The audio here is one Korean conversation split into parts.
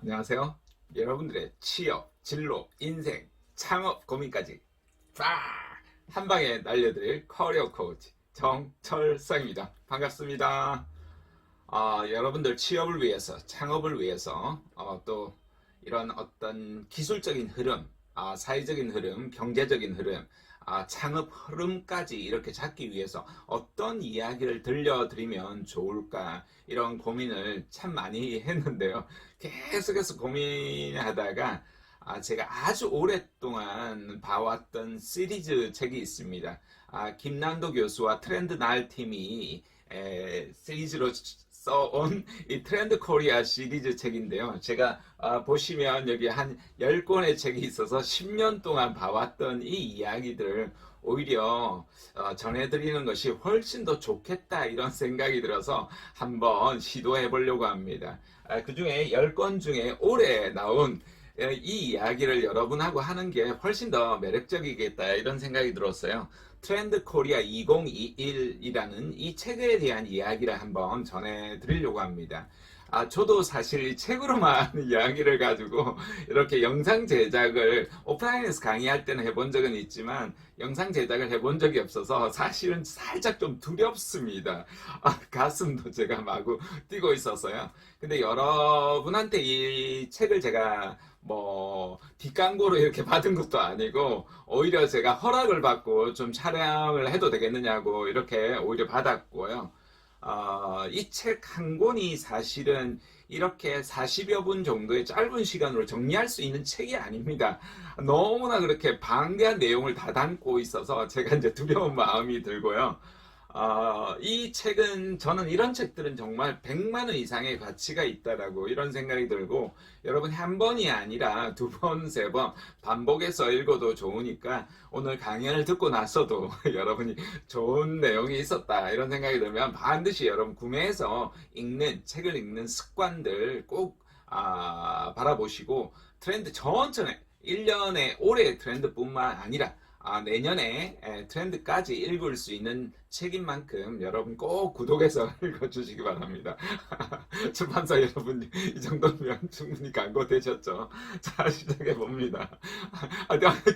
안녕하세요. 여러분들의 취업, 진로, 인생, 창업 고민까지 한 방에 날려드릴 커리어 코치 정철성입니다. 반갑습니다. 여러분들 취업을 위해서, 창업을 위해서 또 이런 어떤 기술적인 흐름, 사회적인 흐름, 경제적인 흐름, 창업 흐름까지 이렇게 잡기 위해서 어떤 이야기를 들려드리면 좋을까 이런 고민을 참 많이 했는데요. 계속해서 고민하다가 제가 아주 오랫동안 봐왔던 시리즈 책이 있습니다. 김남도 교수와 트렌드 날 팀이 시리즈로 써온 이 트렌드 코리아 시리즈 책인데요. 제가 보시면 여기 한 10권의 책이 있어서 10년 동안 봐왔던 이 이야기들을 오히려 전해드리는 것이 훨씬 더 좋겠다 이런 생각이 들어서 한번 시도해 보려고 합니다. 그 중에 10권 중에 올해 나온 이 이야기를 여러분하고 하는 게 훨씬 더 매력적이겠다 이런 생각이 들었어요. 트렌드 코리아 2021이라는 이 책에 대한 이야기를 한번 전해드리려고 합니다. 저도 사실 책으로만 이야기를 가지고 이렇게 영상 제작을 오프라인에서 강의할 때는 해본 적은 있지만 영상 제작을 해본 적이 없어서 사실은 살짝 좀 두렵습니다. 가슴도 제가 마구 뛰고 있어서요. 근데 여러분한테 이 책을 제가 뭐 뒷광고로 이렇게 받은 것도 아니고 오히려 제가 허락을 받고 좀 촬영을 해도 되겠느냐고 이렇게 오히려 받았고요. 이 책 한 권이 사실은 이렇게 40여 분 정도의 짧은 시간으로 정리할 수 있는 책이 아닙니다. 너무나 그렇게 방대한 내용을 다 담고 있어서 제가 이제 두려운 마음이 들고요. 이 책은 저는 이런 책들은 정말 100만 원 이상의 가치가 있다라고 이런 생각이 들고 여러분 한 번이 아니라 두 번, 세 번 반복해서 읽어도 좋으니까 오늘 강연을 듣고 나서도 여러분이 좋은 내용이 있었다 이런 생각이 들면 반드시 여러분 구매해서 책을 읽는 습관들 꼭 바라보시고 트렌드 천천히 1년에 올해 트렌드뿐만 아니라 내년에 트렌드까지 읽을 수 있는 책인 만큼 여러분 꼭 구독해서 읽어주시기 바랍니다. 출판사 여러분 이 정도면 충분히 광고 되셨죠? 자 시작해 봅니다.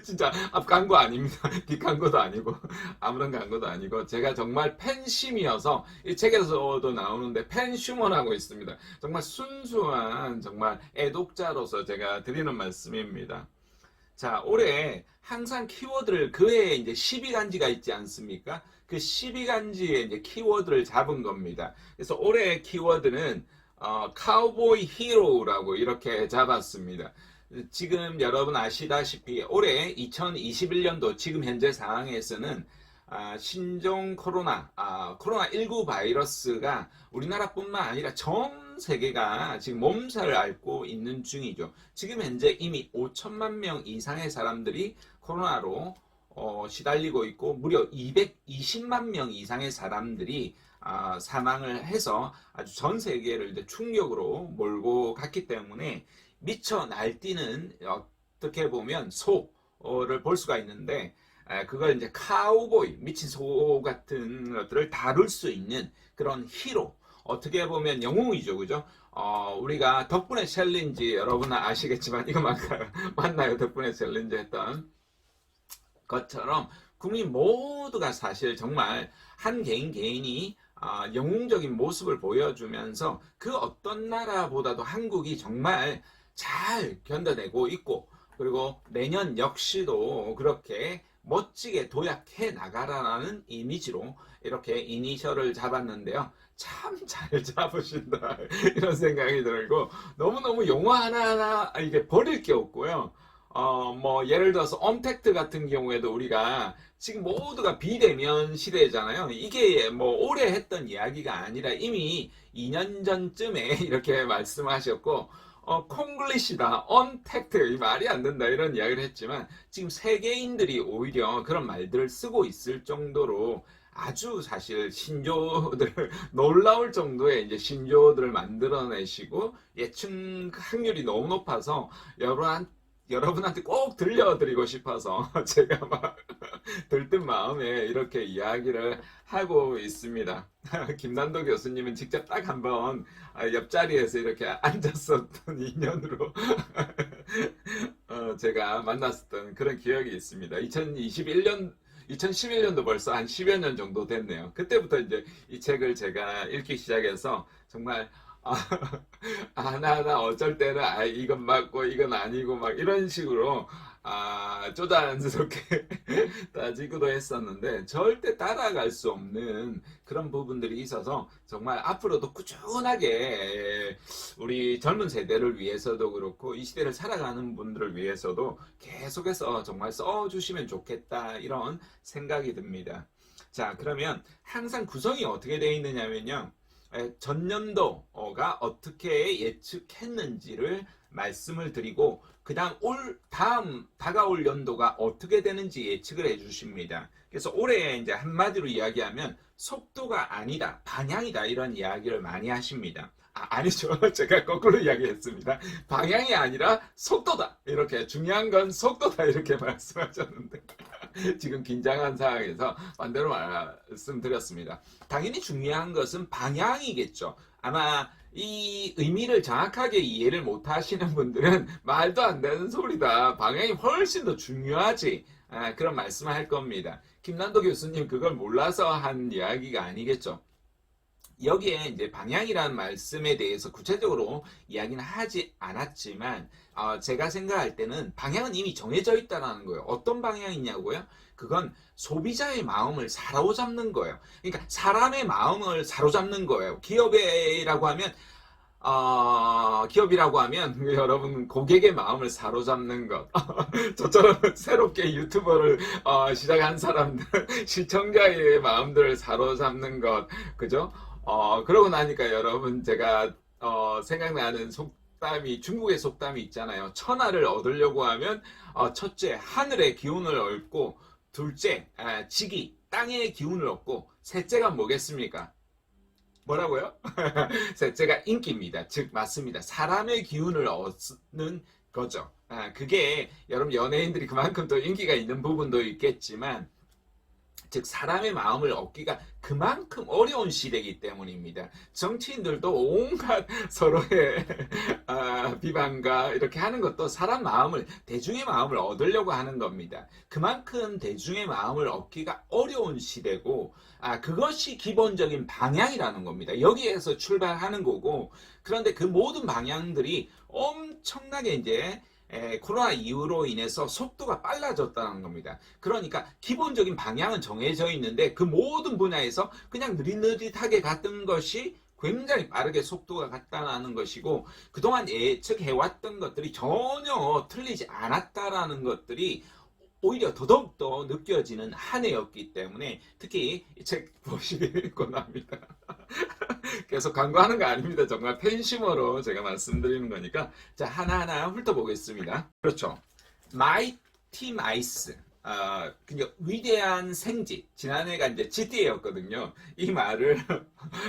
진짜 앞 광고 아닙니다. 뒷 광고도 아니고 아무런 광고도 아니고 제가 정말 팬심이어서 이 책에서도 나오는데 팬슈먼하고 있습니다. 정말 순수한 정말 애독자로서 제가 드리는 말씀입니다. 자, 올해 항상 키워드를 그해 이제 12간지가 있지 않습니까? 그 12간지의 이제 키워드를 잡은 겁니다. 그래서 올해의 키워드는 카우보이 히로라고 이렇게 잡았습니다. 지금 여러분 아시다시피 올해 2021년도 지금 현재 상황에서는 신종 코로나19 바이러스가 우리나라뿐만 아니라 전 세계가 지금 몸살을 앓고 있는 중이죠. 지금 현재 이미 5천만 명 이상의 사람들이 코로나로 시달리고 있고 무려 220만 명 이상의 사람들이 사망을 해서 아주 전 세계를 이제 충격으로 몰고 갔기 때문에 미쳐 날뛰는 어떻게 보면 소를 볼 수가 있는데 그걸 이제 카우보이 미친 소 같은 것들을 다룰 수 있는 그런 히로 어떻게 보면 영웅이죠 그죠 우리가 덕분에 챌린지 여러분 아시겠지만 이거 맞나요 덕분에 챌린지 했던 것처럼 국민 모두가 사실 정말 한 개인이 영웅적인 모습을 보여주면서 그 어떤 나라보다도 한국이 정말 잘 견뎌내고 있고 그리고 내년 역시도 그렇게 멋지게 도약해 나가라는 이미지로 이렇게 이니셜을 잡았는데요. 참 잘 잡으신다 이런 생각이 들고 너무너무 용어 하나하나 이게 버릴 게 없고요. 뭐 예를 들어서 언택트 같은 경우에도 우리가 지금 모두가 비대면 시대잖아요. 이게 뭐 올해 했던 이야기가 아니라 이미 2년 전쯤에 이렇게 말씀하셨고 콩글리시다, 언택트 말이 안 된다 이런 이야기를 했지만 지금 세계인들이 오히려 그런 말들을 쓰고 있을 정도로 아주 사실 신조어들 놀라울 정도의 이제 신조어들을 만들어내시고 예측 확률이 너무 높아서 여러분 여러분한테 꼭 들려드리고 싶어서 제가 막 들뜬 마음에 이렇게 이야기를 하고 있습니다. 김난도 교수님은 직접 딱 한번 옆자리에서 이렇게 앉았었던 인연으로 제가 만났었던 그런 기억이 있습니다. 2011년도 벌써 한 10여 년 정도 됐네요. 그때부터 이제 이 책을 제가 읽기 시작해서 정말 하나하나 어쩔 때는 이건 맞고 이건 아니고 막 이런 식으로 쪼잔스럽게 따지기도 했었는데 절대 따라갈 수 없는 그런 부분들이 있어서 정말 앞으로도 꾸준하게 우리 젊은 세대를 위해서도 그렇고 이 시대를 살아가는 분들을 위해서도 계속해서 정말 써주시면 좋겠다 이런 생각이 듭니다. 자, 그러면 항상 구성이 어떻게 되어 있느냐면요. 전년도가 어떻게 예측했는지를 말씀을 드리고 그 다음 다가올 연도가 어떻게 되는지 예측을 해 주십니다. 그래서 올해 이제 한마디로 이야기하면 속도가 아니다, 방향이다 이런 이야기를 많이 하십니다. 아니죠. 제가 거꾸로 이야기했습니다. 방향이 아니라 속도다. 이렇게 중요한 건 속도다 이렇게 말씀하셨는데 지금 긴장한 상황에서 반대로 말씀드렸습니다. 당연히 중요한 것은 방향이겠죠. 아마 이 의미를 정확하게 이해를 못 하시는 분들은 말도 안 되는 소리다. 방향이 훨씬 더 중요하지. 그런 말씀을 할 겁니다. 김난도 교수님 그걸 몰라서 한 이야기가 아니겠죠. 여기에 이제 방향이라는 말씀에 대해서 구체적으로 이야기는 하지 않았지만 제가 생각할 때는 방향은 이미 정해져 있다는 거예요. 어떤 방향이냐고요? 그건 소비자의 마음을 사로잡는 거예요. 그러니까 사람의 마음을 사로잡는 거예요. 기업이라고 하면 여러분 고객의 마음을 사로잡는 것. 저처럼 새롭게 유튜버를 시작한 사람들, 시청자의 마음들을 사로잡는 것, 그죠? 그러고 나니까 여러분 제가 생각나는 속담이 중국의 속담이 있잖아요. 천하를 얻으려고 하면 첫째 하늘의 기운을 얻고 둘째 지기 땅의 기운을 얻고 셋째가 뭐겠습니까? 뭐라고요? 셋째가 인기입니다. 즉 맞습니다. 사람의 기운을 얻는 거죠. 그게 여러분 연예인들이 그만큼 또 인기가 있는 부분도 있겠지만 즉 사람의 마음을 얻기가 그만큼 어려운 시대이기 때문입니다. 정치인들도 온갖 서로의 비방과 이렇게 하는 것도 사람 마음을 대중의 마음을 얻으려고 하는 겁니다. 그만큼 대중의 마음을 얻기가 어려운 시대고 그것이 기본적인 방향이라는 겁니다. 여기에서 출발하는 거고 그런데 그 모든 방향들이 엄청나게 이제 코로나 이후로 인해서 속도가 빨라졌다는 겁니다. 그러니까 기본적인 방향은 정해져 있는데 그 모든 분야에서 그냥 느릿느릿하게 갔던 것이 굉장히 빠르게 속도가 갔다는 것이고 그동안 예측해왔던 것들이 전혀 틀리지 않았다라는 것들이 오히려 더더욱더 느껴지는 한 해였기 때문에 특히 이 책 보시길 권합니다. 계속 광고하는 거 아닙니다. 정말 팬심으로 제가 말씀드리는 거니까 자 하나하나 훑어보겠습니다. 그렇죠. 마이티 마이스 그냥 위대한 생쥐 지난해가 이제 GTA였거든요. 이 말을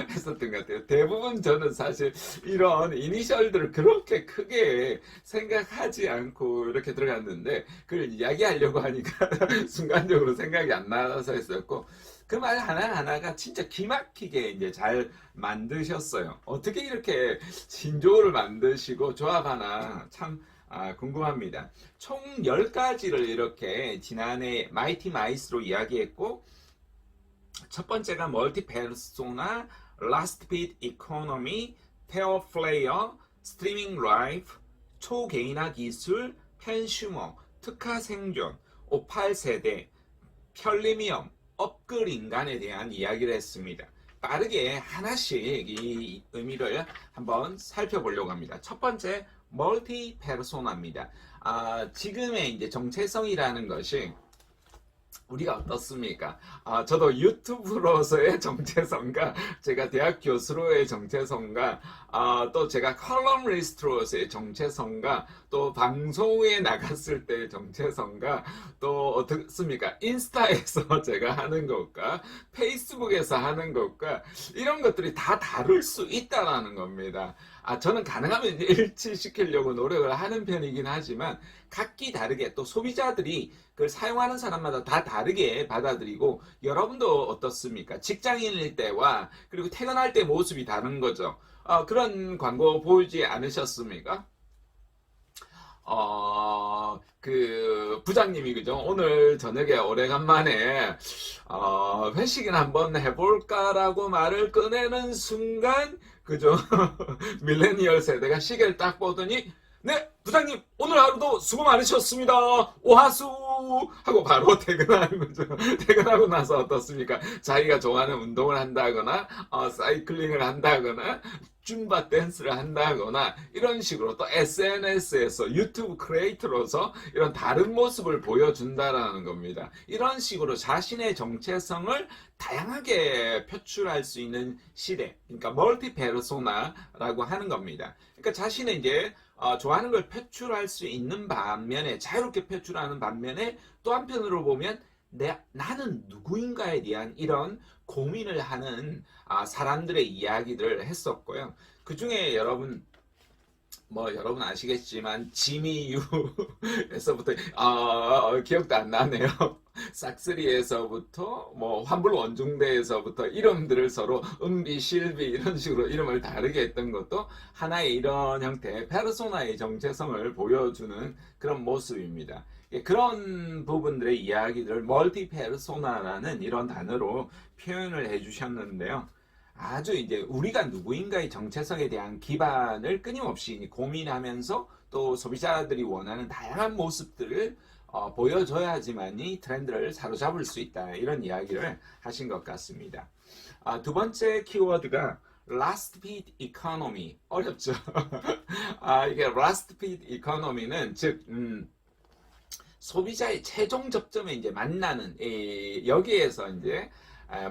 했었던 것 같아요. 대부분 저는 사실 이런 이니셜들을 그렇게 크게 생각하지 않고 이렇게 들어갔는데 그걸 이야기하려고 하니까 순간적으로 생각이 안 나서 했었고 그 말 하나하나가 진짜 기막히게 이제 잘 만드셨어요. 어떻게 이렇게 신조어를 만드시고 조합 하나 참 궁금합니다. 총 10가지를 이렇게 지난해 마이티 마이스로 이야기했고 첫 번째가 멀티 페르소나, 라스트 빗 이코노미, 페어 플레이어, 스트리밍 라이프, 초개인화 기술, 펜슈머, 특화 생존, 58세대, 편리미엄, 업글 인간에 대한 이야기를 했습니다. 빠르게 하나씩 이 의미를 한번 살펴보려고 합니다. 첫 번째, 멀티 페르소나입니다. 지금의 이제 정체성이라는 것이 우리가 어떻습니까? 저도 유튜브로서의 정체성과 제가 대학 교수로의 정체성과 또 제가 컬럼리스트로서의 정체성과 또 방송에 나갔을 때의 정체성과 또 어떻습니까? 인스타에서 제가 하는 것과 페이스북에서 하는 것과 이런 것들이 다 다를 수 있다라는 겁니다. 저는 가능하면 일치시키려고 노력을 하는 편이긴 하지만 각기 다르게 또 소비자들이 그걸 사용하는 사람마다 다 다르게 받아들이고 여러분도 어떻습니까? 직장인일 때와 그리고 퇴근할 때 모습이 다른 거죠. 그런 광고 보이지 않으셨습니까? 그 부장님이 그죠? 오늘 저녁에 오래간만에 회식이나 한번 해볼까라고 말을 꺼내는 순간 그죠? 밀레니얼 세대가 시계를 딱 보더니 네, 부장님 오늘 하루도 수고 많으셨습니다. 오하수 하고 바로 퇴근하는 거죠. 퇴근하고 나서 어떻습니까? 자기가 좋아하는 운동을 한다거나 사이클링을 한다거나 줌바 댄스를 한다거나 이런 식으로 또 SNS에서 유튜브 크리에이터로서 이런 다른 모습을 보여준다라는 겁니다. 이런 식으로 자신의 정체성을 다양하게 표출할 수 있는 시대, 그러니까 멀티 페르소나라고 하는 겁니다. 그러니까 자신의 이제 좋아하는 걸 표출할 수 있는 반면에 자유롭게 표출하는 반면에 또 한편으로 보면 나는 누구인가에 대한 이런 고민을 하는 사람들의 이야기들을 했었고요. 그 중에 여러분 여러분 아시겠지만 지미유에서부터 기억도 안 나네요. 싹쓰리에서부터 환불 원중대에서부터 이름들을 서로 은비, 실비 이런 식으로 이름을 다르게 했던 것도 하나의 이런 형태의 페르소나의 정체성을 보여주는 그런 모습입니다. 그런 부분들의 이야기들을 멀티 페르소나라는 이런 단어로 표현을 해주셨는데요. 아주 이제 우리가 누구인가의 정체성에 대한 기반을 끊임없이 고민하면서 또 소비자들이 원하는 다양한 모습들을 보여줘야지만이 트렌드를 사로잡을 수 있다. 이런 이야기를 하신 것 같습니다. 두 번째 키워드가 last fit economy. 어렵죠? 이게 last fit economy는 즉 소비자의 최종 접점에 이제 만나는 여기에서 이제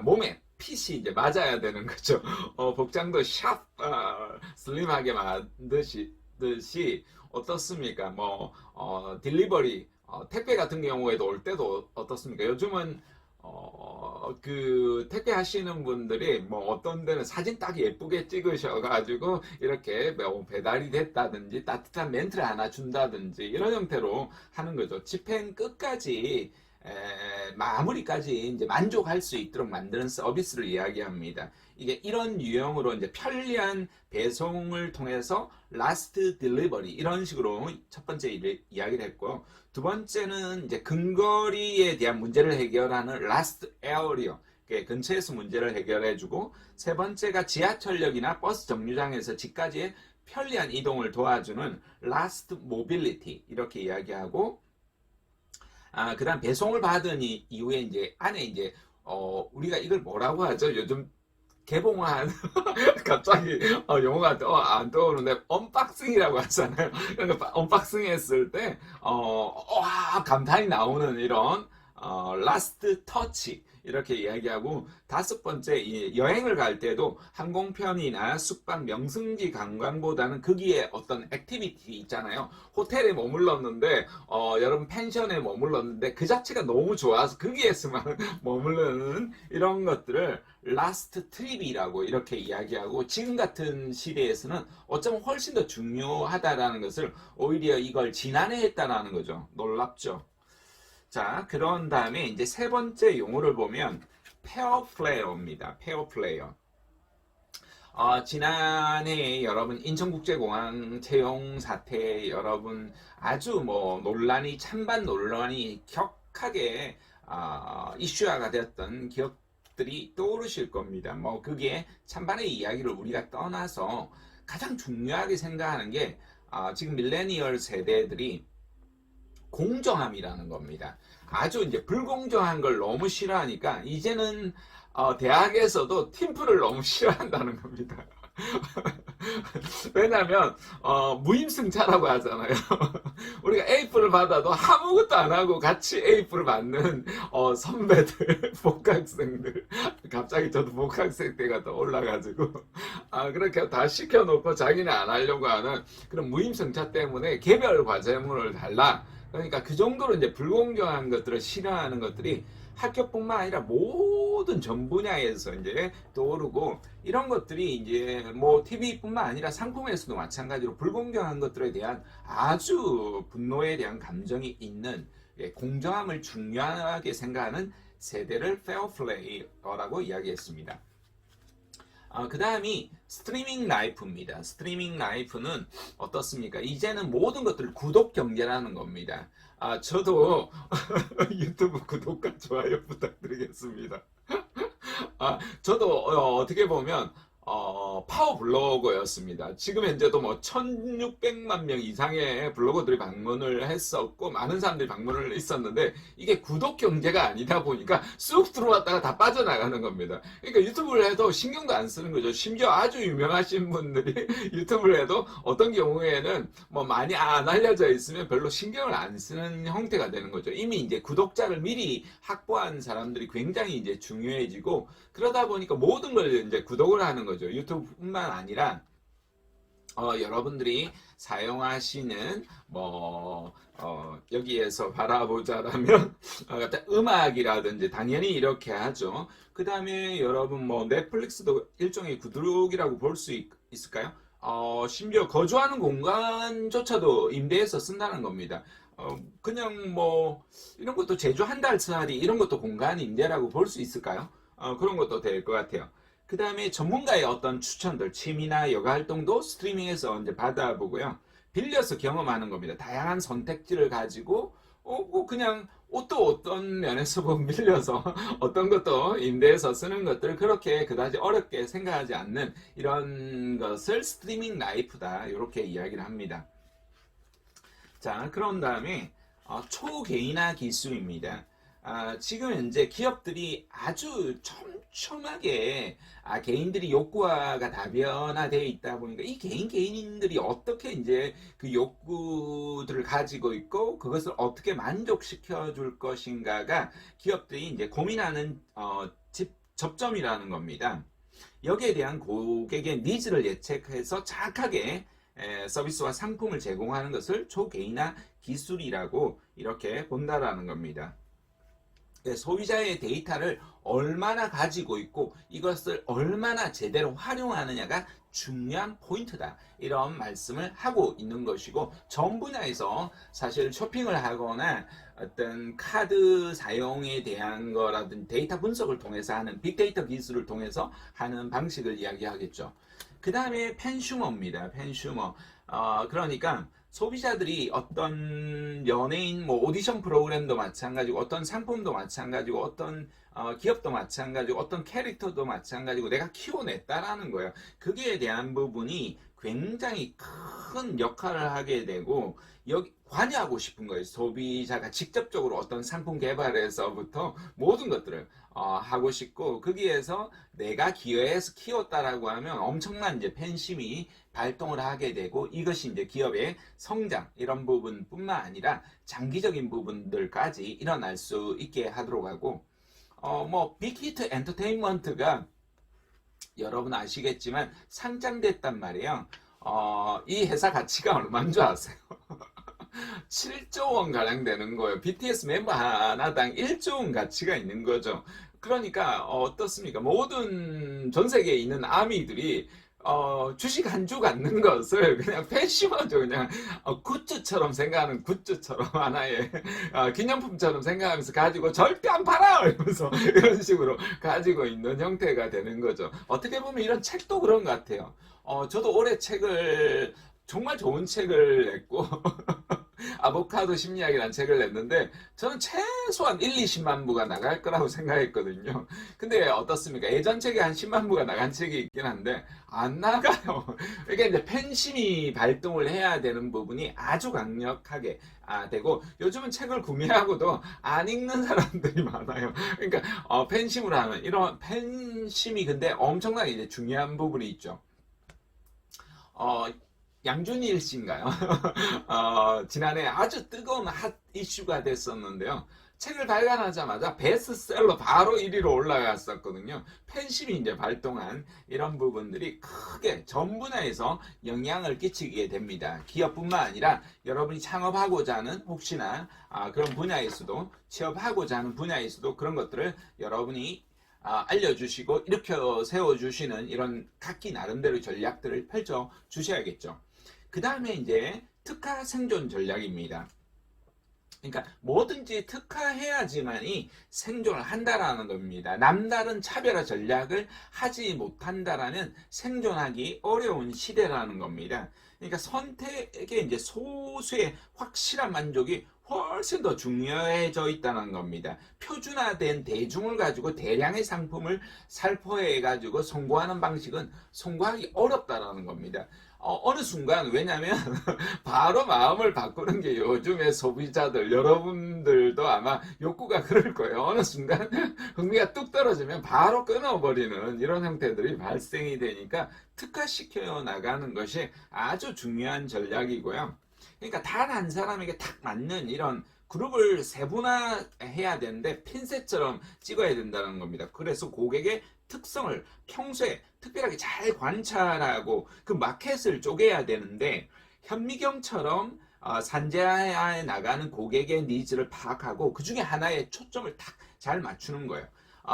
몸에 핏이 이제 맞아야 되는 거죠. 복장도 샵 슬림하게 만드시듯이 어떻습니까? 딜리버리 택배 같은 경우에도 올 때도 어떻습니까? 요즘은 그 택배 하시는 분들이 어떤 데는 사진 딱 예쁘게 찍으셔가지고 이렇게 배달이 됐다든지 따뜻한 멘트를 하나 준다든지 이런 형태로 하는 거죠. 집행 끝까지 마무리까지 이제 만족할 수 있도록 만드는 서비스를 이야기합니다. 이게 이런 유형으로 이제 편리한 배송을 통해서 last delivery 이런 식으로 첫 번째 이야기를 했고요. 두 번째는 이제 근거리에 대한 문제를 해결하는 last area, 근처에서 문제를 해결해주고, 세 번째가 지하철역이나 버스 정류장에서 집까지의 편리한 이동을 도와주는 last mobility 이렇게 이야기하고, 그 다음 배송을 받은 이후에 이제 안에 이제 우리가 이걸 뭐라고 하죠? 요즘 개봉한 갑자기 용어가 안 떠오르는데 언박싱이라고 하잖아요. 그러니까 언박싱 했을 때 감탄이 나오는 이런 라스트 터치 이렇게 이야기하고, 다섯 번째 여행을 갈 때도 항공편이나 숙박 명승지 관광보다는 거기에 어떤 액티비티 있잖아요. 호텔에 머물렀는데 여러분 펜션에 머물렀는데 그 자체가 너무 좋아서 거기에서만 머무르는 이런 것들을 라스트 트립이라고 이렇게 이야기하고, 지금 같은 시대에서는 어쩌면 훨씬 더 중요하다라는 것을 오히려 이걸 지난해 했다라는 거죠. 놀랍죠. 자, 그런 다음에 이제 세 번째 용어를 보면 페어 플레이어입니다. 페어 플레이어. 지난해 여러분 인천국제공항 채용 사태 여러분 아주 찬반 논란이 격하게 이슈화가 되었던 기억들이 떠오르실 겁니다. 그게 찬반의 이야기를 우리가 떠나서 가장 중요하게 생각하는 게 지금 밀레니얼 세대들이 공정함이라는 겁니다. 아주 이제 불공정한 걸 너무 싫어하니까 이제는 대학에서도 팀플을 너무 싫어한다는 겁니다. 왜냐하면 무임승차라고 하잖아요. 우리가 A뿔을 받아도 아무것도 안 하고 같이 A뿔을 받는 선배들, 복학생들. 갑자기 저도 복학생 때가 또 올라가지고 그렇게 다 시켜놓고 자기는 안 하려고 하는 그런 무임승차 때문에 개별 과제물을 달라. 그러니까 그 정도로 이제 불공정한 것들을 싫어하는 것들이 학교뿐만 아니라 모든 전 분야에서 이제 떠오르고, 이런 것들이 이제 뭐 TV뿐만 아니라 상품에서도 마찬가지로 불공정한 것들에 대한 아주 분노에 대한 감정이 있는, 공정함을 중요하게 생각하는 세대를 페어플레이어라고 이야기했습니다. 그 다음이 스트리밍 라이프입니다. 스트리밍 라이프는 어떻습니까? 이제는 모든 것들을 구독 경제라는 겁니다. 저도 유튜브 구독과 좋아요 부탁드리겠습니다. 저도 어떻게 보면 파워 블로거였습니다. 지금 현재도 뭐 1600만 명 이상의 블로거들이 방문을 했었고, 많은 사람들이 방문을 했었는데, 이게 구독 경제가 아니다 보니까 쑥 들어왔다가 다 빠져나가는 겁니다. 그러니까 유튜브를 해도 신경도 안 쓰는 거죠. 심지어 아주 유명하신 분들이 유튜브를 해도 어떤 경우에는 뭐 많이 안 알려져 있으면 별로 신경을 안 쓰는 형태가 되는 거죠. 이미 이제 구독자를 미리 확보한 사람들이 굉장히 이제 중요해지고, 그러다 보니까 모든 걸 이제 구독을 하는 거죠. 유튜브뿐만 아니라 여러분들이 사용하시는 여기에서 바라보자라면 음악이라든지 당연히 이렇게 하죠. 그 다음에 여러분 뭐 넷플릭스도 일종의 구독이라고 볼 수 있을까요? 심지어 거주하는 공간조차도 임대해서 쓴다는 겁니다. 그냥 뭐 이런 것도 제주 한 달 살이 이런 것도 공간 임대라고 볼 수 있을까요? 그런 것도 될 것 같아요. 그 다음에 전문가의 어떤 추천들, 취미나 여가 활동도 스트리밍에서 이제 받아보고요. 빌려서 경험하는 겁니다. 다양한 선택지를 가지고, 뭐 그냥 옷도 어떤 면에서 보면 빌려서 어떤 것도 임대해서 쓰는 것들, 그렇게 그다지 어렵게 생각하지 않는 이런 것을 스트리밍 라이프다. 이렇게 이야기를 합니다. 자, 그런 다음에 초개인화 기술입니다. 지금 현재 기업들이 아주 촘촘하게 개인들이 욕구화가 다변화되어 있다 보니까 이 개인들이 어떻게 이제 그 욕구들을 가지고 있고 그것을 어떻게 만족시켜 줄 것인가가 기업들이 이제 고민하는 접점이라는 겁니다. 여기에 대한 고객의 니즈를 예측해서 정확하게 서비스와 상품을 제공하는 것을 초개인화 기술이라고 이렇게 본다라는 겁니다. 소비자의 데이터를 얼마나 가지고 있고 이것을 얼마나 제대로 활용하느냐가 중요한 포인트다. 이런 말씀을 하고 있는 것이고, 전 분야에서 사실 쇼핑을 하거나 어떤 카드 사용에 대한 거라든지 데이터 분석을 통해서 하는 빅데이터 기술을 통해서 하는 방식을 이야기하겠죠. 그 다음에 펜슈머입니다. 펜슈머. 그러니까 소비자들이 어떤 연예인 뭐 오디션 프로그램도 마찬가지고, 어떤 상품도 마찬가지고, 어떤 기업도 마찬가지고, 어떤 캐릭터도 마찬가지고 내가 키워냈다라는 거예요. 거기에 대한 부분이 굉장히 큰 역할을 하게 되고, 여기 관여하고 싶은 거예요. 소비자가 직접적으로 어떤 상품 개발에서부터 모든 것들을 하고 싶고, 거기에서 내가 기여해서 키웠다라고 하면 엄청난 이제 팬심이 발동을 하게 되고, 이것이 이제 기업의 성장 이런 부분뿐만 아니라 장기적인 부분들까지 일어날 수 있게 하도록 하고, 뭐 빅히트 엔터테인먼트가 여러분 아시겠지만 상장됐단 말이에요. 이 회사 가치가 얼마인 줄 아세요? 7조 원 가량 되는 거예요. BTS 멤버 하나당 1조 원 가치가 있는 거죠. 그러니까 어떻습니까? 모든 전 세계에 있는 아미들이 주식 한 주 갖는 것을 그냥 패시브하죠. 그냥 굿즈처럼 생각하는, 굿즈처럼 하나의 기념품처럼 생각하면서 가지고 절대 안 팔아! 이러면서 이런 식으로 가지고 있는 형태가 되는 거죠. 어떻게 보면 이런 책도 그런 것 같아요. 저도 올해 책을 정말 좋은 책을 냈고 아보카도 심리학이라는 책을 냈는데, 저는 최소한 1, 20만 부가 나갈 거라고 생각했거든요. 근데 어떻습니까? 예전 책에 한 10만 부가 나간 책이 있긴 한데 안 나가요. 그러니까 이제 팬심이 발동을 해야 되는 부분이 아주 강력하게 되고, 요즘은 책을 구매하고도 안 읽는 사람들이 많아요. 그러니까 팬심으로 하면 이런 팬심이 근데 엄청나게 이제 중요한 부분이 있죠. 어, 양준일 씨인가요? 지난해 아주 뜨거운 핫 이슈가 됐었는데요. 책을 발간하자마자 베스트셀러 바로 1위로 올라갔었거든요. 팬심이 이제 발동한 이런 부분들이 크게 전 분야에서 영향을 끼치게 됩니다. 기업뿐만 아니라 여러분이 창업하고자 하는 혹시나 그런 분야에서도 취업하고자 하는 분야에서도 그런 것들을 여러분이 알려주시고 일으켜 세워주시는 이런 각기 나름대로 전략들을 펼쳐 주셔야겠죠. 그 다음에 이제 특화 생존 전략입니다. 그러니까 뭐든지 특화해야지만이 생존을 한다라는 겁니다. 남다른 차별화 전략을 하지 못한다라면 생존하기 어려운 시대라는 겁니다. 그러니까 선택에 이제 소수의 확실한 만족이 훨씬 더 중요해져 있다는 겁니다. 표준화된 대중을 가지고 대량의 상품을 살포해 가지고 성공하는 방식은 성공하기 어렵다라는 겁니다. 어느 순간 왜냐면 바로 마음을 바꾸는 게 요즘의 소비자들 여러분들도 아마 욕구가 그럴 거예요. 어느 순간 흥미가 뚝 떨어지면 바로 끊어버리는 이런 형태들이 발생이 되니까 특화시켜 나가는 것이 아주 중요한 전략이고요. 그러니까 단 한 사람에게 딱 맞는 이런 그룹을 세분화해야 되는데 핀셋처럼 찍어야 된다는 겁니다. 그래서 고객의 특성을 평소에 특별하게 잘 관찰하고 그 마켓을 쪼개야 되는데 현미경처럼 산재하에 나가는 고객의 니즈를 파악하고 그 중에 하나에 초점을 딱 잘 맞추는 거예요.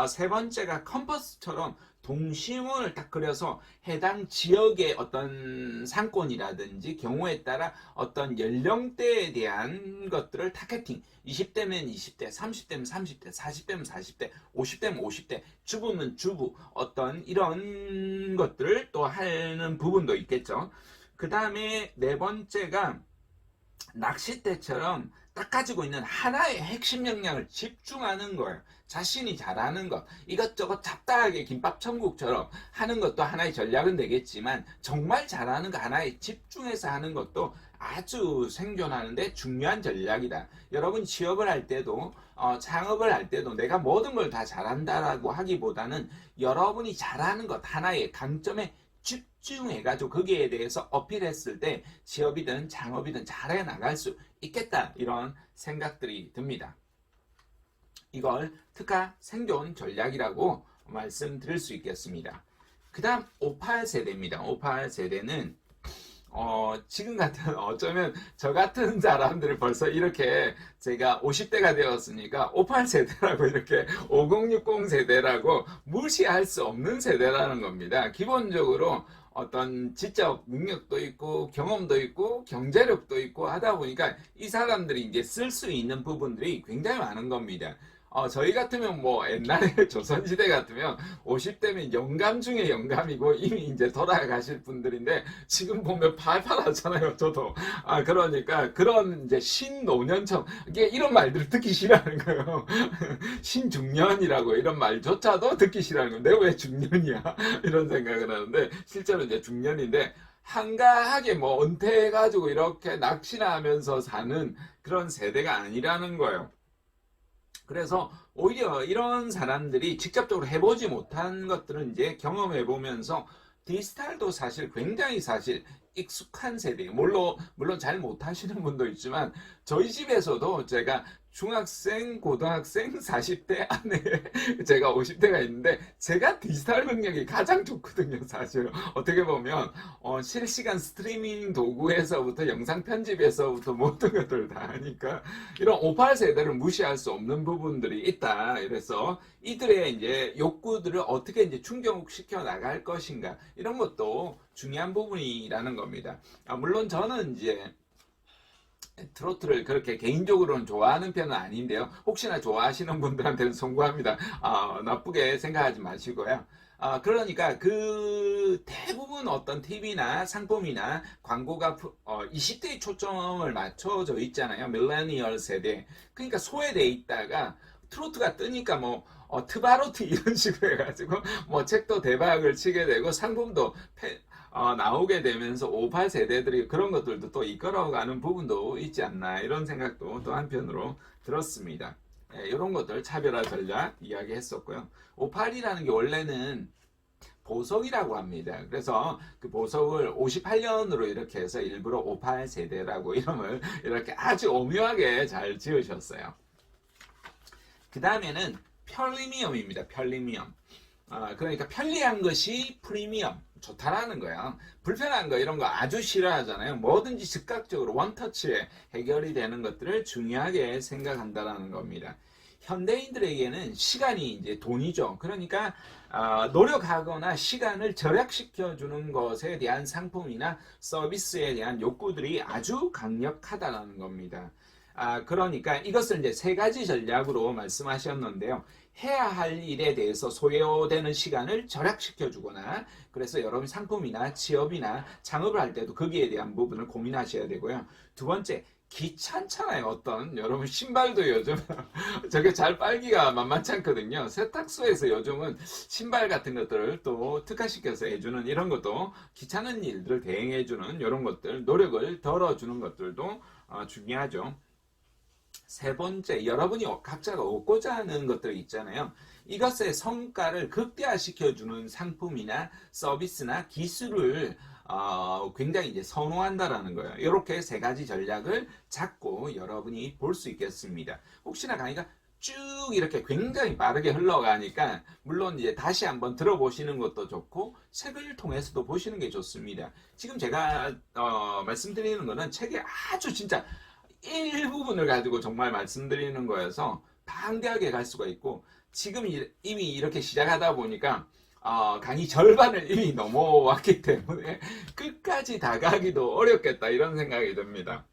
세 번째가 컴퍼스처럼 동심원을 딱 그려서 해당 지역의 어떤 상권이라든지 경우에 따라 어떤 연령대에 대한 것들을 타겟팅 20대면 20대, 30대면 30대, 40대면 40대, 50대면 50대, 주부면 주부 어떤 이런 것들을 또 하는 부분도 있겠죠. 그 다음에 네 번째가 낚싯대처럼 딱 가지고 있는 하나의 핵심 역량을 집중하는 거예요. 자신이 잘하는 것, 이것저것 잡다하게 김밥 천국처럼 하는 것도 하나의 전략은 되겠지만 정말 잘하는 거 하나에 집중해서 하는 것도 아주 생존하는데 중요한 전략이다. 여러분 취업을 할 때도 창업을 할 때도 내가 모든 걸 다 잘한다라고 하기보다는 여러분이 잘하는 것 하나의 강점에 집중해가지고 거기에 대해서 어필했을 때 취업이든 창업이든 잘해 나갈 수 있겠다 이런 생각들이 듭니다. 이걸 특화 생존 전략이라고 말씀드릴 수 있겠습니다. 그 다음 58세대입니다. 58세대는 지금 같은 어쩌면 저 같은 사람들이 벌써 이렇게 제가 50대가 되었으니까 58세대라고 이렇게 5060 세대라고 무시할 수 없는 세대라는 겁니다. 기본적으로 어떤 지적 능력도 있고 경험도 있고 경제력도 있고 하다 보니까 이 사람들이 이제 쓸 수 있는 부분들이 굉장히 많은 겁니다. 저희 같으면 뭐 옛날에 조선시대 같으면 50대면 영감 중에 영감이고 이미 이제 돌아가실 분들인데 지금 보면 팔팔하잖아요. 저도. 그러니까 그런 이제 신노년처럼 이게 이런 말들을 듣기 싫어하는 거예요. 신중년이라고 이런 말조차도 듣기 싫어하는 거예요. 내가 왜 중년이야? 이런 생각을 하는데 실제로 이제 중년인데 한가하게 뭐 은퇴해가지고 이렇게 낚시나 하면서 사는 그런 세대가 아니라는 거예요. 그래서 오히려 이런 사람들이 직접적으로 해보지 못한 것들은 이제 경험해 보면서 디지털도 사실 굉장히 사실 익숙한 세대예요. 물론 잘 못하시는 분도 있지만 저희 집에서도 제가 중학생, 고등학생, 40대 안에 제가 50대가 있는데 제가 디지털 능력이 가장 좋거든요. 사실 어떻게 보면 실시간 스트리밍 도구에서부터 영상 편집에서부터 모든 것들을 다 하니까 이런 58세대를 무시할 수 없는 부분들이 있다. 그래서 이들의 이제 욕구들을 어떻게 이제 충족시켜 나갈 것인가 이런 것도 중요한 부분이라는 겁니다. 물론 저는 이제 트로트를 그렇게 개인적으로는 좋아하는 편은 아닌데요. 혹시나 좋아하시는 분들한테는 송구합니다. 나쁘게 생각하지 마시고요. 그러니까 그 대부분 어떤 TV나 상품이나 광고가 20대에 초점을 맞춰져 있잖아요. 밀레니얼 세대. 그러니까 소외돼 있다가 트로트가 뜨니까 뭐 트바로트 이런 식으로 해가지고 뭐 책도 대박을 치게 되고 상품도 나오게 되면서 58세대들이 그런 것들도 또 이끌어가는 부분도 있지 않나 이런 생각도 또 한편으로 들었습니다. 이런 것들 차별화 전략 이야기했었고요. 58이라는 게 원래는 보석이라고 합니다. 그래서 그 보석을 58년으로 이렇게 해서 일부러 58세대라고 이름을 이렇게 아주 오묘하게 잘 지으셨어요. 그 다음에는 편리미엄입니다. 편리미엄. 그러니까 편리한 것이 프리미엄. 좋다라는 거야. 불편한 거 이런 거 아주 싫어하잖아요. 뭐든지 즉각적으로 원터치에 해결이 되는 것들을 중요하게 생각한다라는 겁니다. 현대인들에게는 시간이 이제 돈이죠. 그러니까 노력하거나 시간을 절약시켜 주는 것에 대한 상품이나 서비스에 대한 욕구들이 아주 강력하다는 겁니다. 그러니까 이것을 이제 세 가지 전략으로 말씀하셨는데요. 해야 할 일에 대해서 소요되는 시간을 절약시켜 주거나, 그래서 여러분 상품이나 취업이나 창업을 할 때도 거기에 대한 부분을 고민하셔야 되고요. 두 번째, 귀찮잖아요. 어떤 여러분 신발도 요즘 저게 잘 빨기가 만만치 않거든요. 세탁소에서 요즘은 신발 같은 것들을 또 특화시켜서 해주는 이런 것도, 귀찮은 일들을 대행해주는 이런 것들, 노력을 덜어주는 것들도 중요하죠. 세 번째, 여러분이 각자가 얻고자 하는 것들 있잖아요. 이것의 성과를 극대화시켜주는 상품이나 서비스나 기술을 굉장히 이제 선호한다라는 거예요. 이렇게 세 가지 전략을 잡고 여러분이 볼 수 있겠습니다. 혹시나 강의가 쭉 이렇게 굉장히 빠르게 흘러가니까 물론 이제 다시 한번 들어보시는 것도 좋고 책을 통해서도 보시는 게 좋습니다. 지금 제가 말씀드리는 거는 책의 아주 진짜 일부분을 가지고 정말 말씀드리는 거여서 방대하게 갈 수가 있고, 지금 이미 이렇게 시작하다 보니까 강의 절반을 이미 넘어왔기 때문에 끝까지 다 가기도 어렵겠다 이런 생각이 듭니다.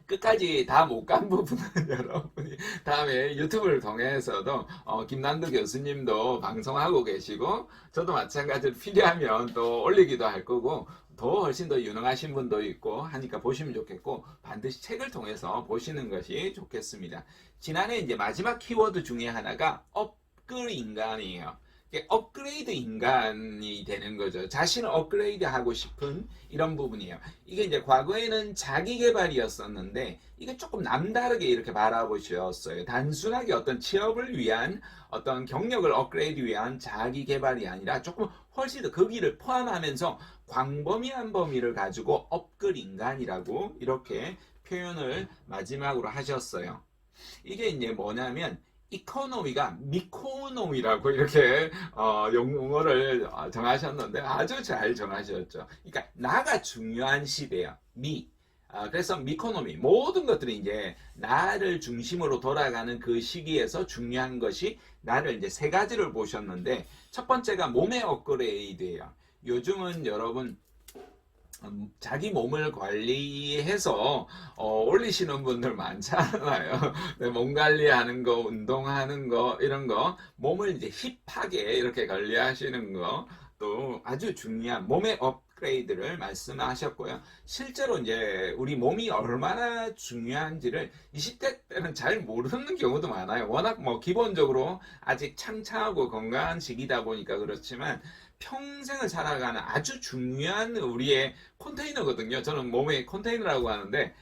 끝까지 다 못 간 부분은 여러분이 다음에 유튜브를 통해서도 김난도 교수님도 방송하고 계시고 저도 마찬가지로 필요하면 또 올리기도 할 거고, 더 훨씬 더 유능하신 분도 있고 하니까 보시면 좋겠고, 반드시 책을 통해서 보시는 것이 좋겠습니다. 지난해 이제 마지막 키워드 중에 하나가 업글 인간이에요. 업그레이드 인간이 되는 거죠. 자신을 업그레이드 하고 싶은 이런 부분이에요. 이게 이제 과거에는 자기 개발이었었는데 이게 조금 남다르게 이렇게 바라보셨어요. 단순하게 어떤 취업을 위한 어떤 경력을 업그레이드 위한 자기 개발이 아니라 조금 훨씬 더 거기를 포함하면서 광범위한 범위를 가지고 업글 인간이라고 이렇게 표현을 마지막으로 하셨어요. 이게 이제 뭐냐면 이코노미가 미코노미라고 이렇게 용어를 정하셨는데 아주 잘 정하셨죠. 그러니까 나가 중요한 시대야. 그래서 미코노미, 모든 것들이 이제 나를 중심으로 돌아가는 그 시기에서 중요한 것이 나를 이제 세 가지를 보셨는데, 첫 번째가 몸의 업그레이드예요. 요즘은 여러분 자기 몸을 관리해서 올리시는 분들 많잖아요. 몸 관리하는 거, 운동하는 거, 이런 거, 몸을 이제 힙하게 이렇게 관리하시는 거, 또 아주 중요한 몸의 업그레이드를 말씀하셨고요. 실제로 이제 우리 몸이 얼마나 중요한지를 20대 때는 잘 모르는 경우도 많아요. 워낙 뭐 기본적으로 아직 창창하고 건강한 시기다 보니까 그렇지만 평생을 살아가는 아주 중요한 우리의 컨테이너거든요. 저는 몸의 컨테이너라고 하는데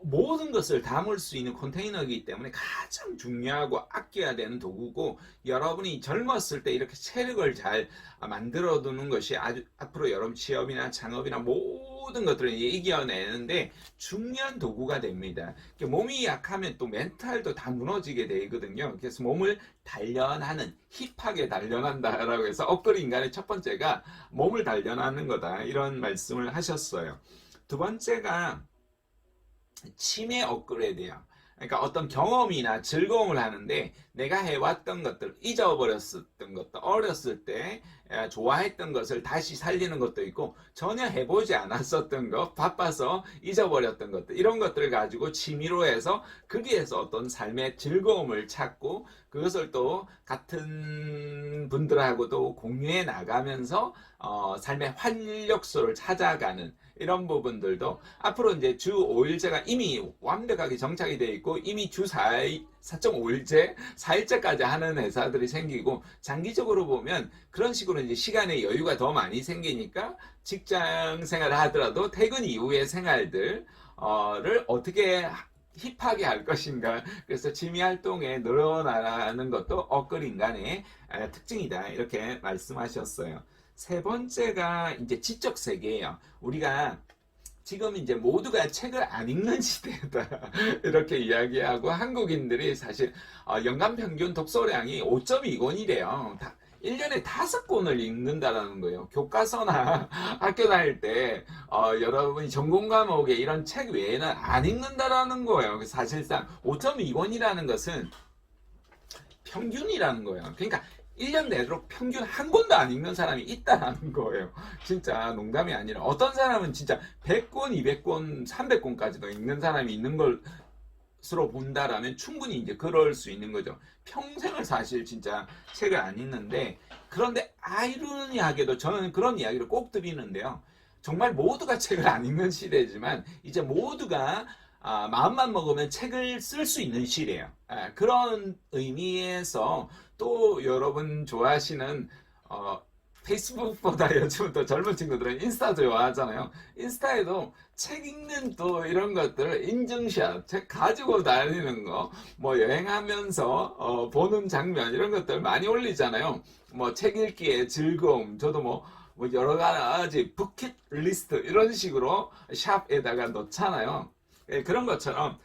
모든 것을 담을 수 있는 컨테이너이기 때문에 가장 중요하고 아껴야 되는 도구고, 여러분이 젊었을 때 이렇게 체력을 잘 만들어 두는 것이 아주 앞으로 여러분 취업이나 창업이나 모든 것들을 이겨내는데 중요한 도구가 됩니다. 몸이 약하면 또 멘탈도 다 무너지게 되거든요. 그래서 몸을 단련하는, 힙하게 단련한다라고 해서 업그레이드 인간의 첫 번째가 몸을 단련하는 거다, 이런 말씀을 하셨어요. 두 번째가 치매 업그레이드야. 그러니까 어떤 경험이나 즐거움을 하는데 내가 해왔던 것들, 잊어버렸었던 것도, 어렸을 때 좋아했던 것을 다시 살리는 것도 있고, 전혀 해보지 않았었던 것, 바빠서 잊어버렸던 것들, 이런 것들을 가지고 취미로 해서 거기에서 어떤 삶의 즐거움을 찾고 그것을 또 같은 분들하고도 공유해 나가면서 삶의 활력소를 찾아가는 이런 부분들도, 앞으로 이제 주 5일제가 이미 완벽하게 정착이 되어 있고 이미 주 4.5일제, 4일제까지 하는 회사들이 생기고, 장기적으로 보면 그런 식으로 이제 시간의 여유가 더 많이 생기니까 직장 생활을 하더라도 퇴근 이후의 생활들을 어떻게 힙하게 할 것인가. 그래서 취미 활동에 늘어나는 것도 업글인간의 특징이다. 이렇게 말씀하셨어요. 세 번째가 이제 지적 세계예요. 우리가 지금 이제 모두가 책을 안 읽는 시대다. 이렇게 이야기하고 한국인들이 사실 연간 평균 독서량이 5.2권이래요. 1년에 5권을 읽는다라는 거예요. 교과서나 학교 다닐 때 여러분이 전공 과목에 이런 책 외에는 안 읽는다라는 거예요. 사실상 5.2권이라는 것은 평균이라는 거예요. 그러니까 1년 내도록 평균 한 권도 안 읽는 사람이 있다는 거예요. 진짜 농담이 아니라 어떤 사람은 진짜 100권, 200권, 300권까지도 읽는 사람이 있는 것으로 본다라면 충분히 이제 그럴 수 있는 거죠. 평생을 사실 진짜 책을 안 읽는데, 그런데 아이러니하게도 저는 그런 이야기를 꼭 드리는데요. 정말 모두가 책을 안 읽는 시대지만 이제 모두가 마음만 먹으면 책을 쓸 수 있는 시대예요. 그런 의미에서 또 여러분 좋아하시는 페이스북보다 요즘 또 젊은 친구들은 인스타 좋아하잖아요. 인스타에도 책 읽는 또 이런 것들을 인증샷, 책 가지고 다니는 거, 뭐 여행하면서 보는 장면 이런 것들 많이 올리잖아요. 뭐 책 읽기의 즐거움, 저도 뭐 여러 가지 부킷 리스트 이런 식으로 샵에다가 넣잖아요. 그런 것처럼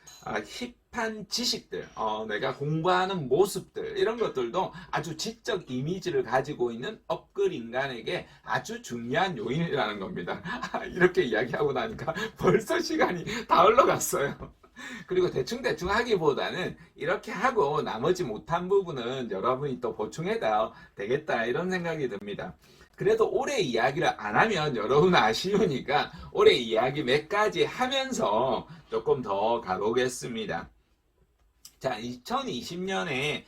힙한 지식들, 내가 공부하는 모습들 이런 것들도 아주 지적 이미지를 가지고 있는 업글 인간에게 아주 중요한 요인이라는 겁니다. 이렇게 이야기하고 나니까 벌써 시간이 다 흘러갔어요. 그리고 대충대충 하기보다는 이렇게 하고 나머지 못한 부분은 여러분이 또 보충해도 되겠다 이런 생각이 듭니다. 그래도 올해 이야기를 안 하면 여러분 아쉬우니까 올해 이야기 몇 가지 하면서 조금 더 가보겠습니다. 자, 2020년에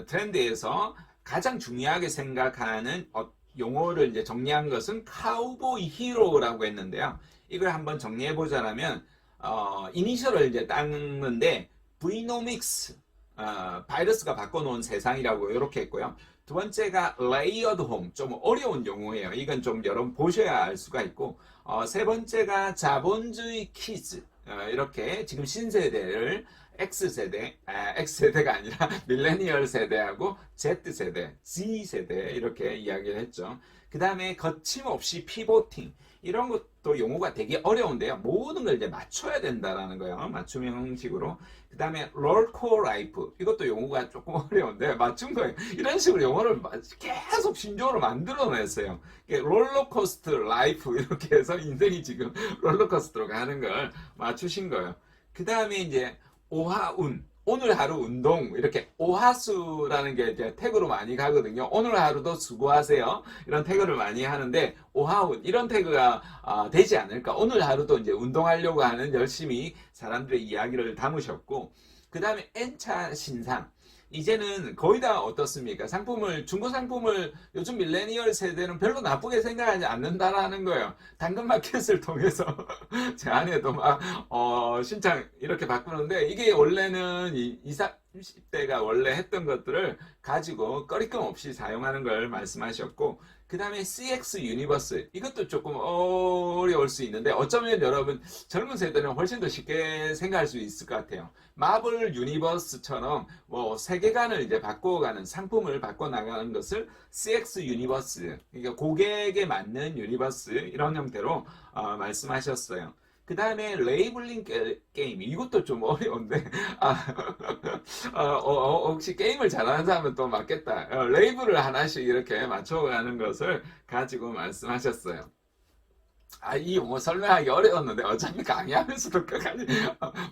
트렌드에서 가장 중요하게 생각하는 용어를 이제 정리한 것은 카우보이 히로라고 했는데요. 이걸 한번 정리해 보자면 이니셜을 이제 닦는데 브이노믹스, 바이러스가 바꿔놓은 세상이라고 이렇게 했고요. 두 번째가 레이어드 홈, 좀 어려운 용어예요. 이건 좀 여러분 보셔야 알 수가 있고, 세 번째가 자본주의 키즈, 이렇게 지금 신세대를 X세대, X세대가 아니라 밀레니얼 세대하고 Z세대, Z세대 이렇게 이야기를 했죠. 그 다음에 거침없이 피보팅, 이런 것도 용어가 되게 어려운데요. 모든 걸 이제 맞춰야 된다라는 거예요. 맞춤 형식으로. 그 다음에 롤코 라이프, 이것도 용어가 조금 어려운데 맞춘 거예요. 이런 식으로 용어를 계속 신조어로 만들어냈어요. 롤러코스터 라이프 이렇게 해서 인생이 지금 롤러코스터로 가는 걸 맞추신 거예요. 그 다음에 이제 오하운, 오늘 하루 운동, 이렇게 오하수라는 게 이제 태그로 많이 가거든요. 오늘 하루도 수고하세요. 이런 태그를 많이 하는데 오하운 이런 태그가 되지 않을까. 오늘 하루도 이제 운동하려고 하는 열심히 사람들의 이야기를 담으셨고, 그 다음에 N차 신상. 이제는 거의 다 어떻습니까? 중고 상품을 요즘 밀레니얼 세대는 별로 나쁘게 생각하지 않는다라는 거예요. 당근마켓을 통해서 제 아내도 막 신청 이렇게 바꾸는데, 이게 원래는 20, 30대가 원래 했던 것들을 가지고 꺼리낌 없이 사용하는 걸 말씀하셨고, 그 다음에 CX 유니버스, 이것도 조금 어려울 수 있는데 어쩌면 여러분 젊은 세대는 훨씬 더 쉽게 생각할 수 있을 것 같아요. 마블 유니버스처럼 뭐 세계관을 이제 바꿔가는, 상품을 바꿔나가는 것을 CX 유니버스, 그러니까 고객에 맞는 유니버스, 이런 형태로 말씀하셨어요. 그 다음에 레이블링 게임, 이것도 좀 어려운데 혹시 게임을 잘하는 사람은 또 맞겠다. 레이블을 하나씩 이렇게 맞춰가는 것을 가지고 말씀하셨어요. 이 용어 설명하기 어려웠는데 어차피 강의하면서도 끝까지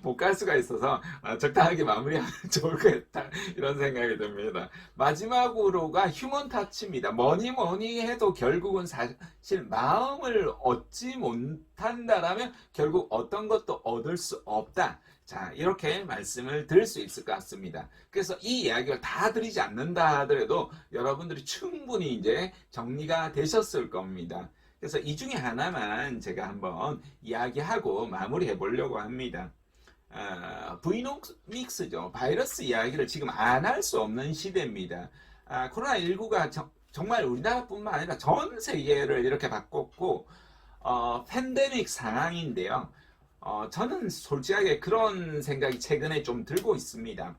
못 갈 수가 있어서 적당하게 마무리하면 좋을 것 같다 이런 생각이 듭니다. 마지막으로가 휴먼 타치입니다. 뭐니 해도 결국은 사실 마음을 얻지 못한다라면 결국 어떤 것도 얻을 수 없다. 자, 이렇게 말씀을 드릴 수 있을 것 같습니다. 그래서 이 이야기를 다 드리지 않는다 하더라도 여러분들이 충분히 이제 정리가 되셨을 겁니다. 그래서 이 중에 하나만 제가 한번 이야기하고 마무리해 보려고 합니다. 브이노믹스죠. 바이러스 이야기를 지금 안 할 수 없는 시대입니다. 코로나19가 정말 우리나라뿐만 아니라 전 세계를 이렇게 바꿨고 팬데믹 상황인데요. 저는 솔직하게 그런 생각이 최근에 좀 들고 있습니다.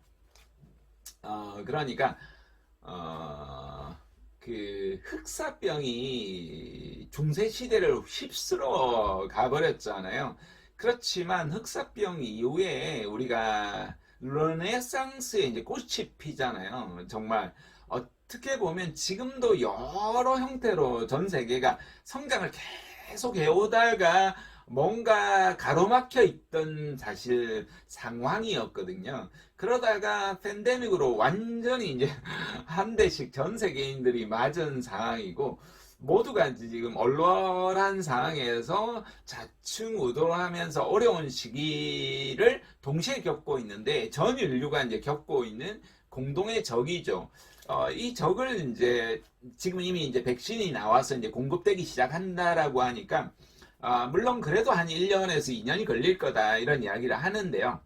그러니까 그 흑사병이 중세 시대를 휩쓸어 가버렸잖아요. 그렇지만 흑사병 이후에 우리가 르네상스에 이제 꽃이 피잖아요. 정말 어떻게 보면 지금도 여러 형태로 전 세계가 성장을 계속 해오다가 뭔가 가로막혀 있던 사실 상황이었거든요. 그러다가 팬데믹으로 완전히 이제 한 대씩 전 세계인들이 맞은 상황이고, 모두가 지금 얼얼한 상황에서 자충우돌하면서 어려운 시기를 동시에 겪고 있는데, 전 인류가 이제 겪고 있는 공동의 적이죠. 이 적을 이제 지금 이미 이제 백신이 나와서 이제 공급되기 시작한다라고 하니까, 물론 그래도 한 1년에서 2년이 걸릴 거다 이런 이야기를 하는데요.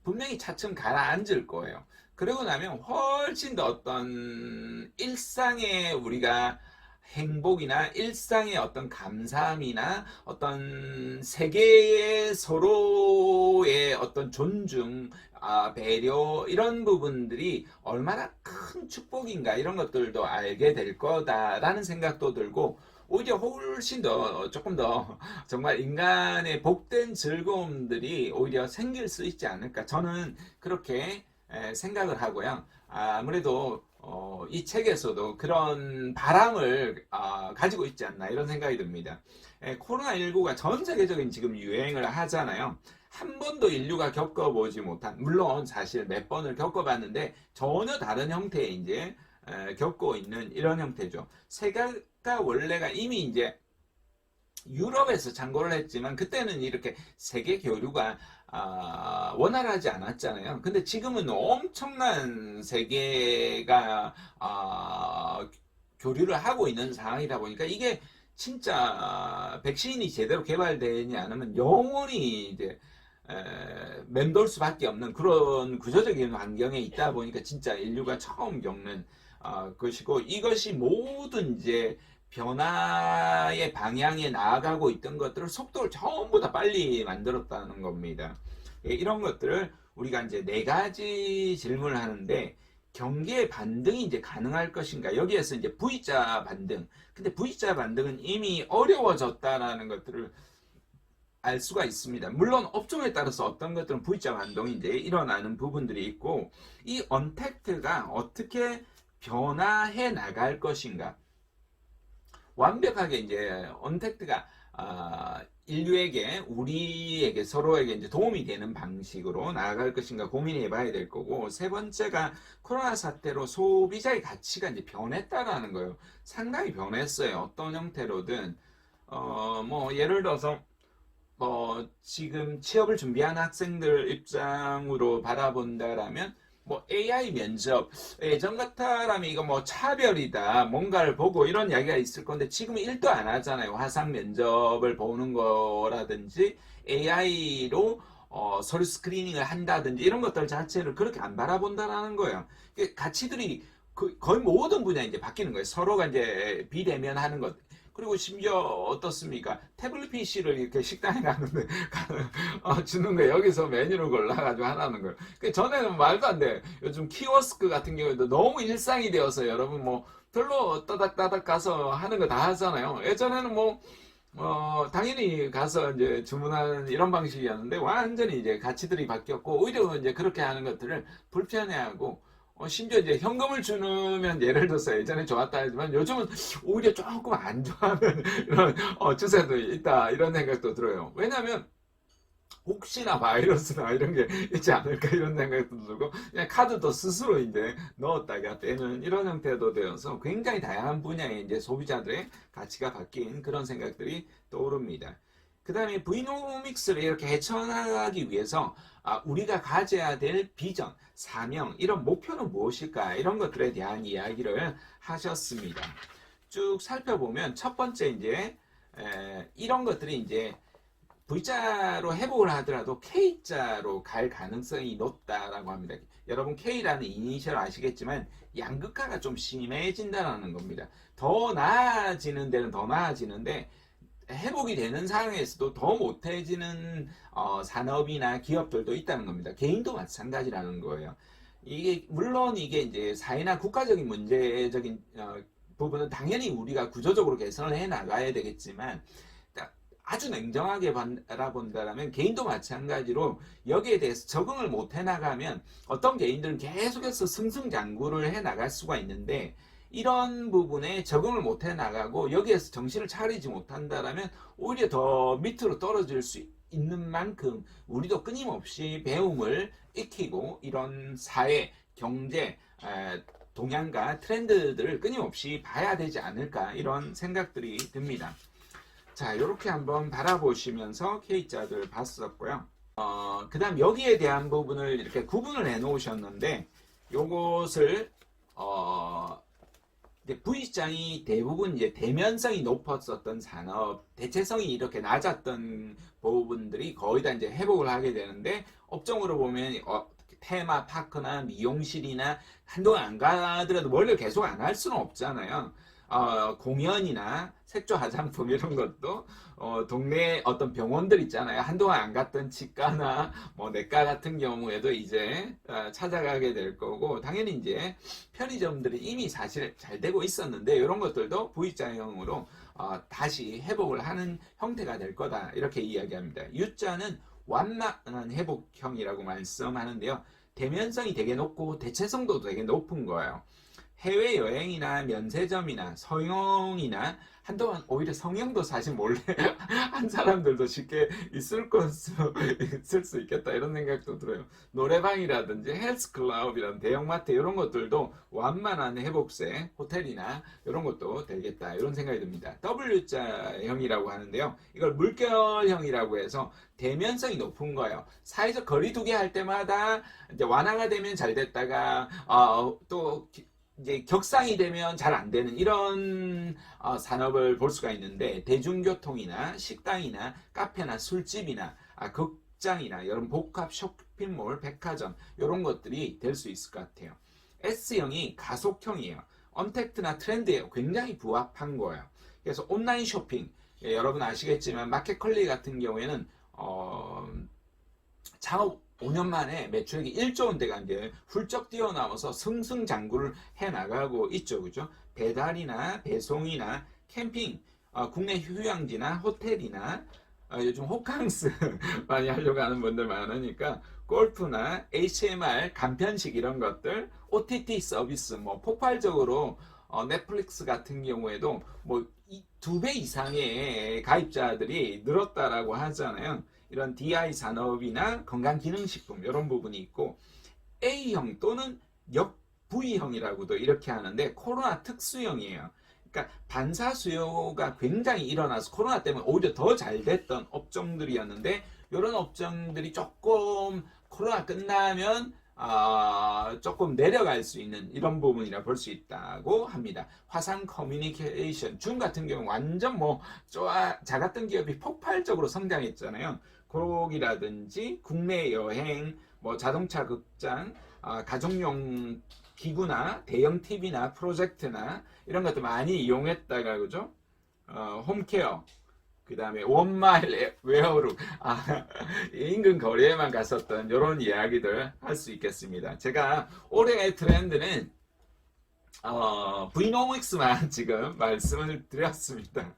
분명히 차츰 가라앉을 거예요. 그러고 나면 훨씬 더 어떤 일상의 우리가 행복이나 일상의 어떤 감사함이나 어떤 세계의 서로의 어떤 존중, 배려 이런 부분들이 얼마나 큰 축복인가 이런 것들도 알게 될 거다라는 생각도 들고, 오히려 훨씬 더 조금 더 정말 인간의 복된 즐거움들이 오히려 생길 수 있지 않을까, 저는 그렇게 생각을 하고요. 아무래도 이 책에서도 그런 바람을 가지고 있지 않나 이런 생각이 듭니다. 코로나19가 전 세계적인 지금 유행을 하잖아요. 한 번도 인류가 겪어보지 못한, 물론 사실 몇 번을 겪어봤는데 전혀 다른 형태의 이제 겪고 있는 이런 형태죠. 세계가 원래가 이미 이제 유럽에서 창궐을 했지만 그때는 이렇게 세계 교류가 원활하지 않았잖아요. 근데 지금은 엄청난 세계가 교류를 하고 있는 상황이다 보니까 이게 진짜 백신이 제대로 개발되지 않으면 영원히 이제 맴돌 수밖에 없는 그런 구조적인 환경에 있다 보니까 진짜 인류가 처음 겪는 것이고, 이것이 모든 이제 변화의 방향에 나아가고 있던 것들을 속도를 전부 다 빨리 만들었다는 겁니다. 이런 것들을 우리가 이제 네 가지 질문을 하는데, 경계의 반등이 이제 가능할 것인가? 여기에서 이제 V자 반등. 근데 V자 반등은 이미 어려워졌다라는 것들을 알 수가 있습니다. 물론 업종에 따라서 어떤 것들은 V자 반동이 이제 일어나는 부분들이 있고, 이 언택트가 어떻게 변화해 나갈 것인가? 완벽하게 이제 언택트가 인류에게, 우리에게, 서로에게 이제 도움이 되는 방식으로 나아갈 것인가 고민해 봐야 될 거고, 세 번째가 코로나 사태로 소비자의 가치가 이제 변했다라는 거예요. 상당히 변했어요. 어떤 형태로든. 뭐 예를 들어서 지금 취업을 준비하는 학생들 입장으로 바라본다라면, 뭐 AI 면접, 예전 같아라면 이거 뭐 차별이다 뭔가를 보고 이런 이야기가 있을 건데, 지금은 1도 안 하잖아요. 화상 면접을 보는 거라든지 AI로 서류 스크리닝을 한다든지 이런 것들 자체를 그렇게 안 바라본다라는 거예요. 가치들이 거의 모든 분야에 이제 바뀌는 거예요. 서로가 이제 비대면하는 것. 그리고 심지어 어떻습니까? 태블릿 PC를 이렇게 식당에 가는데 주는 거예요. 여기서 메뉴를 골라가지고 하라는 거예요. 전에는 말도 안 돼. 요즘 키오스크 같은 경우에도 너무 일상이 되어서 여러분 뭐 별로 따닥따닥 가서 하는 거 다 하잖아요. 예전에는 뭐 당연히 가서 이제 주문하는 이런 방식이었는데, 완전히 이제 가치들이 바뀌었고, 오히려 이제 그렇게 하는 것들을 불편해하고, 심지어 이제 현금을 주면 예를 들어서 예전에 좋았다 하지만 요즘은 오히려 조금 안 좋아하는 이런 추세도 있다 이런 생각도 들어요. 왜냐하면 혹시나 바이러스나 이런 게 있지 않을까 이런 생각도 들고, 그냥 카드도 스스로 이제 넣었다가 떼는 이런 형태도 되어서 굉장히 다양한 분야의 이제 소비자들의 가치가 바뀐 그런 생각들이 떠오릅니다. 그 다음에 브이노믹스를 이렇게 헤쳐나가기 위해서 우리가 가져야 될 비전, 사명, 이런 목표는 무엇일까? 이런 것들에 대한 이야기를 하셨습니다. 쭉 살펴보면 첫 번째 이제 이런 것들이 이제 V자로 회복을 하더라도 K자로 갈 가능성이 높다라고 합니다. 여러분 K라는 이니셜 아시겠지만 양극화가 좀 심해진다는 겁니다. 더 나아지는 데는 더 나아지는데 회복이 되는 상황에서도 더 못해지는 산업이나 기업들도 있다는 겁니다. 개인도 마찬가지라는 거예요. 이게 물론 이게 이제 사회나 국가적인 문제적인 부분은 당연히 우리가 구조적으로 개선을 해 나가야 되겠지만 아주 냉정하게 바라본다면 개인도 마찬가지로 여기에 대해서 적응을 못 해나가면 어떤 개인들은 계속해서 승승장구를 해 나갈 수가 있는데 이런 부분에 적응을 못 해나가고 여기에서 정신을 차리지 못한다면 오히려 더 밑으로 떨어질 수 있는 만큼 우리도 끊임없이 배움을 익히고 이런 사회, 경제, 동향과 트렌드들을 끊임없이 봐야 되지 않을까 이런 생각들이 듭니다. 자, 이렇게 한번 바라보시면서 K자들 봤었고요. 그 다음 여기에 대한 부분을 이렇게 구분을 해 놓으셨는데 요것을 이제 V장이 대부분 이제 대면성이 높았었던 산업, 대체성이 이렇게 낮았던 부분들이 거의 다 이제 회복을 하게 되는데 업종으로 보면 테마파크나 미용실이나 한동안 안 가더라도 원래 계속 안 할 수는 없잖아요. 공연이나 색조 화장품 이런 것도 동네 어떤 병원들 있잖아요. 한동안 안 갔던 치과나 뭐 내과 같은 경우에도 이제 찾아가게 될 거고 당연히 이제 편의점들이 이미 사실 잘 되고 있었는데 이런 것들도 V자형으로 다시 회복을 하는 형태가 될 거다 이렇게 이야기합니다. U자는 완만한 회복형이라고 말씀하는데요. 대면성이 되게 높고 대체성도 되게 높은 거예요. 해외여행이나 면세점이나 성형이나 한동안 오히려 성형도 사실 몰래 한 사람들도 쉽게 있을 수 있겠다 이런 생각도 들어요. 노래방이라든지 헬스클럽이라는 대형마트 이런 것들도 완만한 회복세, 호텔이나 이런 것도 되겠다 이런 생각이 듭니다. W자형이라고 하는데요. 이걸 물결형이라고 해서 대면성이 높은 거예요. 사회적 거리두기 할 때마다 이제 완화가 되면 잘 됐다가 또 이제 격상이 되면 잘 안 되는 이런 산업을 볼 수가 있는데 대중교통이나 식당이나 카페나 술집이나 극장이나 이런 복합 쇼핑몰, 백화점 이런 것들이 될 수 있을 것 같아요. S형이 가속형이에요. 언택트나 트렌드에 굉장히 부합한 거예요. 그래서 온라인 쇼핑 여러분 아시겠지만 마켓컬리 같은 경우에는 창업 5년 만에 매출액이 1조 원대가 이제 훌쩍 뛰어나와서 승승장구를 해나가고 있죠. 그죠? 배달이나 배송이나 캠핑, 국내 휴양지나 호텔이나 요즘 호캉스 많이 하려고 하는 분들 많으니까 골프나 HMR, 간편식 이런 것들, OTT 서비스 뭐 폭발적으로 넷플릭스 같은 경우에도 뭐 2배 이상의 가입자들이 늘었다라고 하잖아요. 이런 DI 산업이나 건강기능식품 이런 부분이 있고 A형 또는 역V형이라고도 이렇게 하는데 코로나 특수형이에요. 그러니까 반사 수요가 굉장히 일어나서 코로나 때문에 오히려 더 잘 됐던 업종들이었는데 이런 업종들이 조금 코로나 끝나면 조금 내려갈 수 있는 이런 부분이라 볼 수 있다고 합니다. 화상 커뮤니케이션, 줌 같은 경우 완전 뭐 작았던 기업이 폭발적으로 성장했잖아요. 거기라든지 국내 여행, 뭐 자동차 극장, 가정용 기구나 대형 TV나 프로젝트나 이런 것도 많이 이용했다가 그죠? 홈케어, 그 다음에 원마일 웨어룸, 인근 거리에만 갔었던 이런 이야기들 할 수 있겠습니다. 제가 올해의 트렌드는 브이노믹스만 지금 말씀을 드렸습니다.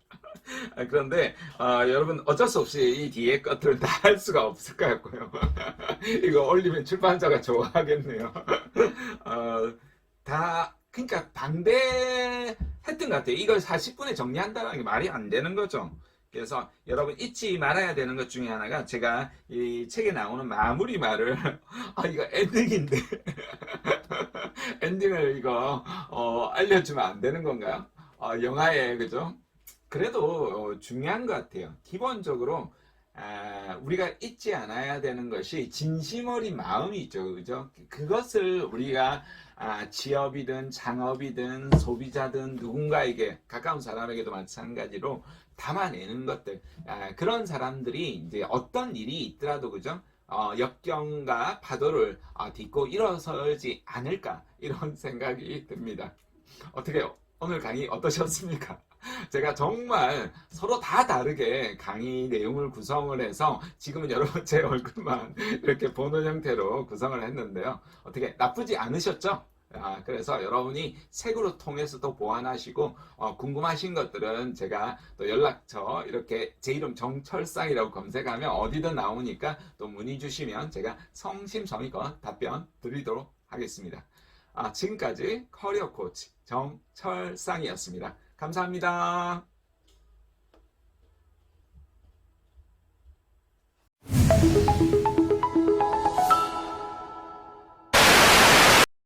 그런데 여러분 어쩔 수 없이 이 뒤에 것들을 다 할 수가 없을 것 같고요. 이거 올리면 출판사가 좋아하겠네요. 다 그러니까 방대했던 것 같아요. 이걸 40분에 정리한다는 게 말이 안 되는 거죠. 그래서 여러분 잊지 말아야 되는 것 중에 하나가 제가 이 책에 나오는 마무리 말을 이거 엔딩인데 엔딩을 이거 알려주면 안 되는 건가요? 영화에 그죠? 그래도 중요한 것 같아요. 기본적으로 우리가 잊지 않아야 되는 것이 진심 어린 마음이 있죠. 그죠? 그것을 우리가 취업이든 창업이든 소비자든 누군가에게 가까운 사람에게도 마찬가지로 담아내는 것들 그런 사람들이 이제 어떤 일이 있더라도 그죠? 역경과 파도를 딛고 일어서지 않을까 이런 생각이 듭니다. 어떻게 오늘 강의 어떠셨습니까? 제가 정말 서로 다 다르게 강의 내용을 구성을 해서 지금은 여러분 제 얼굴만 이렇게 보는 형태로 구성을 했는데요. 어떻게 나쁘지 않으셨죠? 그래서 여러분이 책으로 통해서도 보완하시고 궁금하신 것들은 제가 또 연락처 이렇게 제 이름 정철상이라고 검색하면 어디든 나오니까 또 문의 주시면 제가 성심성의껏 답변 드리도록 하겠습니다. 지금까지 커리어 코치 정철상이었습니다. 감사합니다.